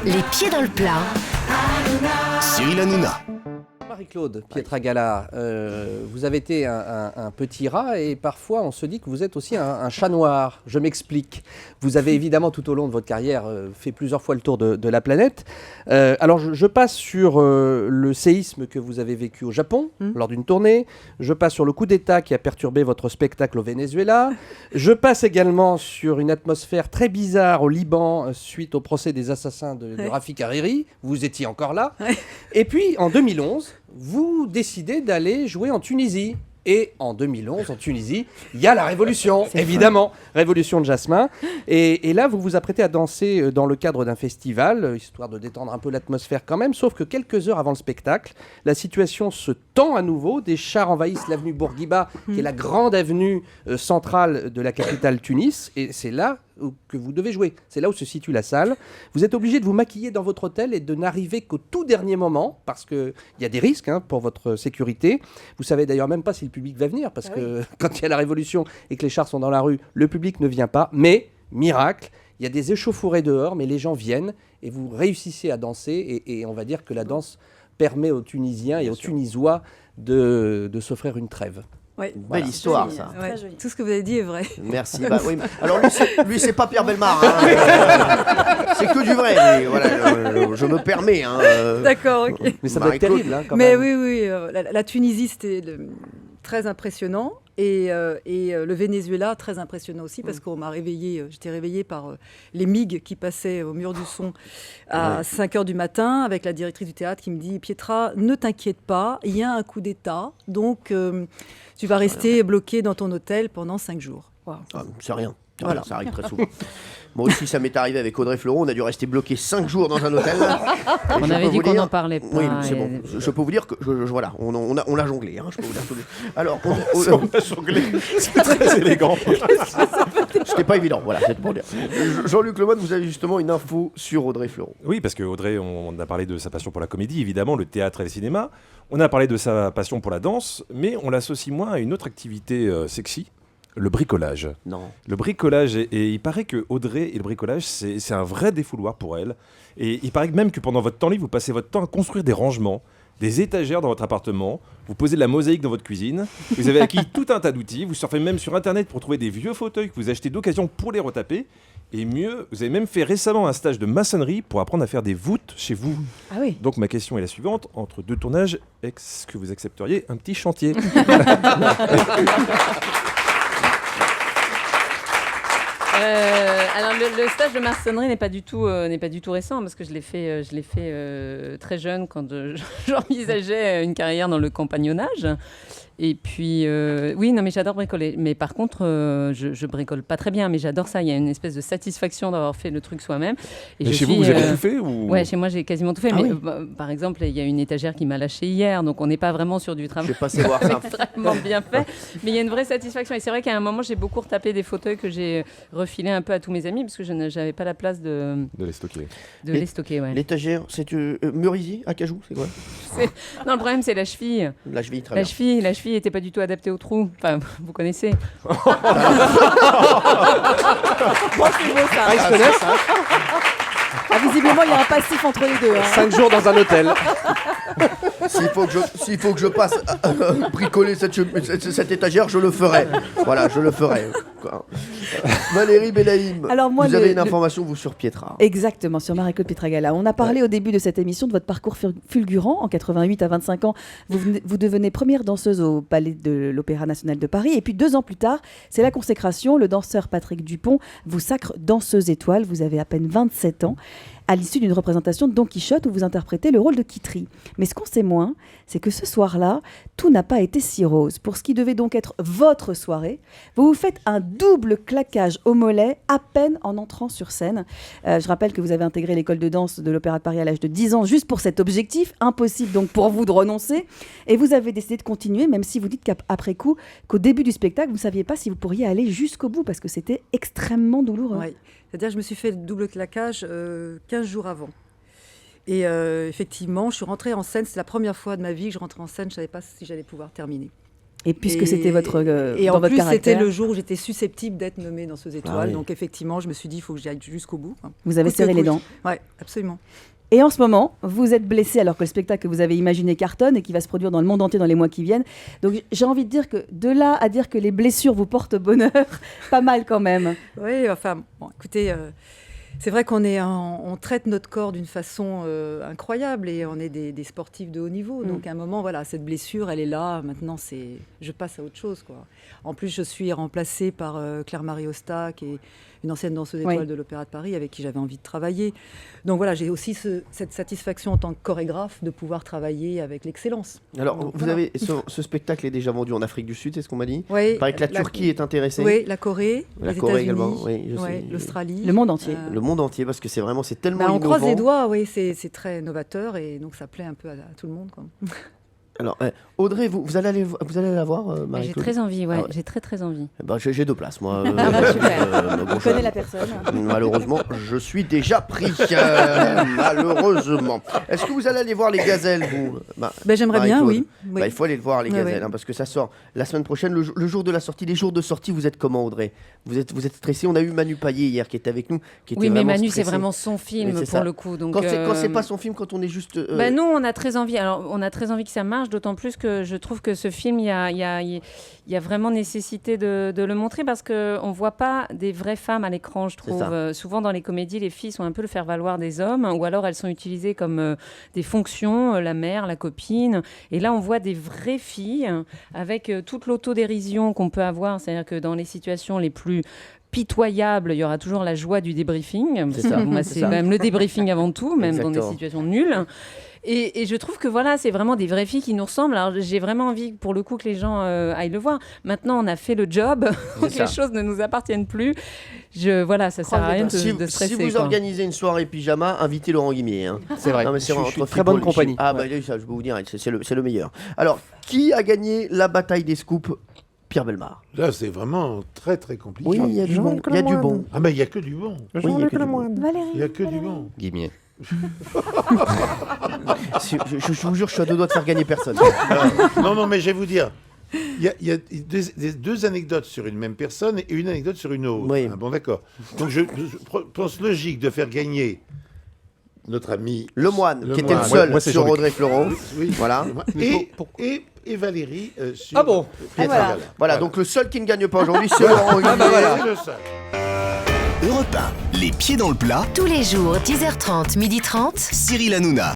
Les pieds dans le plat. Cyril Hanouna. Marie-Claude Pietragala, vous avez été un petit rat et parfois on se dit que vous êtes aussi un chat noir. Je m'explique. Vous avez évidemment tout au long de votre carrière fait plusieurs fois le tour de la planète. Alors je passe sur le séisme que vous avez vécu au Japon lors d'une tournée. Je passe sur le coup d'État qui a perturbé votre spectacle au Venezuela. Je passe également sur une atmosphère très bizarre au Liban suite au procès des assassins de Rafik Hariri. Vous étiez encore là. Et puis en 2011, vous décidez d'aller jouer en Tunisie. Et en 2011, en Tunisie, il y a la révolution, évidemment, révolution de Jasmin. Et là, vous vous apprêtez à danser dans le cadre d'un festival, histoire de détendre un peu l'atmosphère quand même, sauf que quelques heures avant le spectacle, la situation se tend à nouveau. Des chars envahissent l'avenue Bourguiba, qui est la grande avenue centrale de la capitale Tunis. Et c'est là que vous devez jouer. C'est là où se situe la salle. Vous êtes obligé de vous maquiller dans votre hôtel et de n'arriver qu'au tout dernier moment, parce qu'il y a des risques pour votre sécurité. Vous savez d'ailleurs même pas si le public va venir, parce que quand il y a la révolution et que les chars sont dans la rue, le public ne vient pas. Mais, miracle, il y a des échauffourées dehors, mais les gens viennent et vous réussissez à danser. Et on va dire que la danse permet aux Tunisiens et aux Tunisois de s'offrir une trêve. Ouais. Belle histoire, ça. Ouais. Tout ce que vous avez dit est vrai. Merci. Bah, oui. Alors lui, c'est pas Pierre Bellemare. Hein. C'est que du vrai. Mais, voilà, je me permets. Hein, D'accord, ok. Mais ça doit être terrible, quand mais même. oui, la Tunisie, c'était très impressionnant. Et le Venezuela, très impressionnant aussi, parce qu'on m'a réveillée, j'étais réveillée par les MiG qui passaient au mur du son à 5h du matin, avec la directrice du théâtre qui me dit « Pietra, ne t'inquiète pas, il y a un coup d'État, donc tu vas rester bloquée dans ton hôtel pendant 5 jours. Wow. » C'est rien. Voilà. Ça arrive très souvent. Moi aussi, ça m'est arrivé avec Audrey Fleurot. On a dû rester bloqué 5 jours dans un hôtel. On avait dit qu'on n'en parlait pas. Oui, c'est bon. Je peux vous dire que voilà, on l'a jonglé. Hein, je peux vous dire. Alors, on a jonglé. C'est très élégant. C'était pas évident. Voilà, c'est pour dire. Jean-Luc Lemoyne, vous avez justement une info sur Audrey Fleurot. Oui, parce que Audrey, on a parlé de sa passion pour la comédie, évidemment, le théâtre et le cinéma. On a parlé de sa passion pour la danse, mais on l'associe moins à une autre activité sexy. Le bricolage. Non. Le bricolage, et il paraît que Audrey et le bricolage, c'est un vrai défouloir pour elle. Et il paraît même que pendant votre temps libre, vous passez votre temps à construire des rangements, des étagères dans votre appartement, vous posez de la mosaïque dans votre cuisine, vous avez acquis tout un tas d'outils, vous surfez même sur Internet pour trouver des vieux fauteuils que vous achetez d'occasion pour les retaper. Et mieux, vous avez même fait récemment un stage de maçonnerie pour apprendre à faire des voûtes chez vous. Ah oui. Donc ma question est la suivante, entre deux tournages, est-ce que vous accepteriez un petit chantier? Alors le stage de maçonnerie n'est pas du tout récent, parce que je l'ai fait très jeune quand j'envisageais une carrière dans le compagnonnage. Et puis, oui, non, mais j'adore bricoler. Mais par contre, je bricole pas très bien, mais j'adore ça. Il y a une espèce de satisfaction d'avoir fait le truc soi-même. Et chez vous, vous avez tout fait ou... Ouais, chez moi, j'ai quasiment tout fait. Ah mais oui. Par exemple, il y a une étagère qui m'a lâché hier, donc on n'est pas vraiment sur du travail. Je vais passer voir ça. Extrêmement bien fait. Mais il y a une vraie satisfaction. Et c'est vrai qu'à un moment, j'ai beaucoup retapé des fauteuils que j'ai refilés un peu à tous mes amis, parce que je n'avais pas la place de les stocker. les stocker. Ouais. L'étagère, c'est Murizy, Acajou, c'est quoi? Non, le problème, c'est la cheville. La cheville, très bien. La cheville n'était pas du tout adaptée au trou. Enfin, vous connaissez. Bon, c'est beau ça. Ils se connaissent, hein. Ah, visiblement, il y a un passif entre les deux. 5 jours dans un hôtel. S'il faut que je passe bricoler cette étagère, je le ferai. Voilà, je le ferai. Valérie Bellaïm, Alors moi, vous avez une information, vous, sur Pietra. Exactement, sur Marie-Claude Pietragala. On a parlé au début de cette émission de votre parcours fulgurant. En 88, à 25 ans, vous devenez première danseuse au Palais de l'Opéra National de Paris. Et puis 2 ans plus tard, c'est la consécration. Le danseur Patrick Dupont vous sacre danseuse étoile. Vous avez à peine 27 ans. À l'issue d'une représentation de Don Quichotte où vous interprétez le rôle de Kitri. Mais ce qu'on sait moins, c'est que ce soir-là, tout n'a pas été si rose. Pour ce qui devait donc être votre soirée, vous vous faites un double claquage au mollet à peine en entrant sur scène. Je rappelle que vous avez intégré l'école de danse de l'Opéra de Paris à l'âge de 10 ans juste pour cet objectif. Impossible donc pour vous de renoncer. Et vous avez décidé de continuer, même si vous dites qu'après coup, qu'au début du spectacle, vous ne saviez pas si vous pourriez aller jusqu'au bout parce que c'était extrêmement douloureux. Oui. C'est-à-dire que je me suis fait le double claquage 15 jours avant. Et effectivement, je suis rentrée en scène. C'est la première fois de ma vie que je rentrais en scène. Je ne savais pas si j'allais pouvoir terminer. Et puisque c'était votre Et dans en votre plus, caractère, c'était le jour où j'étais susceptible d'être nommée danseuse étoile. oui. Donc effectivement, je me suis dit, il faut que j'y aille jusqu'au bout. vous avez Coûte que serré les coûte. dents. Ouais, absolument. Et en ce moment, vous êtes blessé alors que le spectacle que vous avez imaginé cartonne et qui va se produire dans le monde entier dans les mois qui viennent. Donc j'ai envie de dire que de là à dire que les blessures vous portent bonheur, pas mal quand même. Oui, enfin, bon, écoutez, c'est vrai on traite notre corps d'une façon incroyable et on est des sportifs de haut niveau. Donc à un moment, voilà, cette blessure, elle est là. Maintenant, je passe à autre chose, quoi. En plus, je suis remplacée par Claire-Marie Osta, qui est une ancienne danseuse étoile de l'Opéra de Paris, avec qui j'avais envie de travailler. Donc voilà, j'ai aussi cette satisfaction en tant que chorégraphe de pouvoir travailler avec l'excellence. Alors, Donc, vous voilà. avez ce spectacle est déjà vendu en Afrique du Sud, c'est ce qu'on m'a dit. Oui, Il paraît que la Turquie est intéressée. Oui, la Corée, La les Corée États-Unis, également, oui, je sais. l'Australie. Le monde entier. Le monde entier, parce que c'est tellement On innovant. croise les doigts, oui, c'est très novateur et donc ça plaît un peu à tout le monde, quoi. Alors, Audrey, vous allez la voir, J'ai Marie-Claude très envie, Ah ouais. j'ai très envie. Eh ben, j'ai 2 places, moi. Ah bah, super. bon, On connaît la personne. Malheureusement, je suis déjà pris. Malheureusement. Est-ce que vous allez aller voir les gazelles, vous J'aimerais bien, Marie-Claude oui. Bah, il faut aller le voir, les Ouais, gazelles, ouais. hein, parce que ça sort la semaine prochaine, le jour de la sortie. Les jours de sortie, vous êtes comment, Audrey vous êtes stressé. On a eu Manu Payet hier qui était avec nous. Qui était Oui, mais vraiment Manu, c'est stressé. vraiment son film Oui, c'est pour ça. le coup. Donc, Quand c'est pas son film, quand on est juste. Nous, on a très envie. Alors, on a très envie que ça marche, d'autant plus que je trouve que ce film, il y a vraiment nécessité de le montrer parce qu'on ne voit pas des vraies femmes à l'écran, je trouve. Souvent, dans les comédies, les filles sont un peu le faire-valoir des hommes, ou alors elles sont utilisées comme des fonctions, la mère, la copine. Et là, on voit des vraies filles avec toute l'autodérision qu'on peut avoir. C'est-à-dire que dans les situations les plus pitoyable, il y aura toujours la joie du débriefing. C'est ça. Moi, C'est c'est ça. quand même le débriefing avant tout, même dans des Exactement. situations nulles. Et je trouve que voilà, c'est vraiment des vraies filles qui nous ressemblent. Alors j'ai vraiment envie, pour le coup, que les gens aillent le voir. Maintenant, on a fait le job, donc ça. les choses ne nous appartiennent plus. Voilà, ça sert à rien de stresser. Si vous quoi. organisez une soirée pyjama, invitez Laurent Guimier. Hein. C'est vrai. Non, mais Je suis entre très bonne people, compagnie. Ah, bah, ça, je peux vous dire, c'est le meilleur. Alors, qui a gagné la bataille des scoops? Pierre Bellemare. Là, c'est vraiment très très compliqué. Oui, il y a du bon. Il y a du bon. Ah, mais il n'y a que du bon. Oui, il y a que du bon. Valérie. Il n'y a que du bon. Guimier. Je vous jure, je suis à 2 doigts de faire gagner personne. Non, mais je vais vous dire. Il y a deux anecdotes sur une même personne et une anecdote sur une autre. Oui. Ah, bon, d'accord. Donc, je pense logique de faire gagner notre ami Le Moine, Le qui était le Moine. seul Moi, c'est sur Jean-Luc. Audrey Fleurot. Oui. Voilà. Et Valérie sur Ah bon Pietra voilà. Gala. Voilà, donc le seul qui ne gagne pas aujourd'hui, c'est Laurent Guimier. C'est le seul. Europe 1, les pieds dans le plat, Tous les jours, 10h30, 12h30. Cyril Hanouna.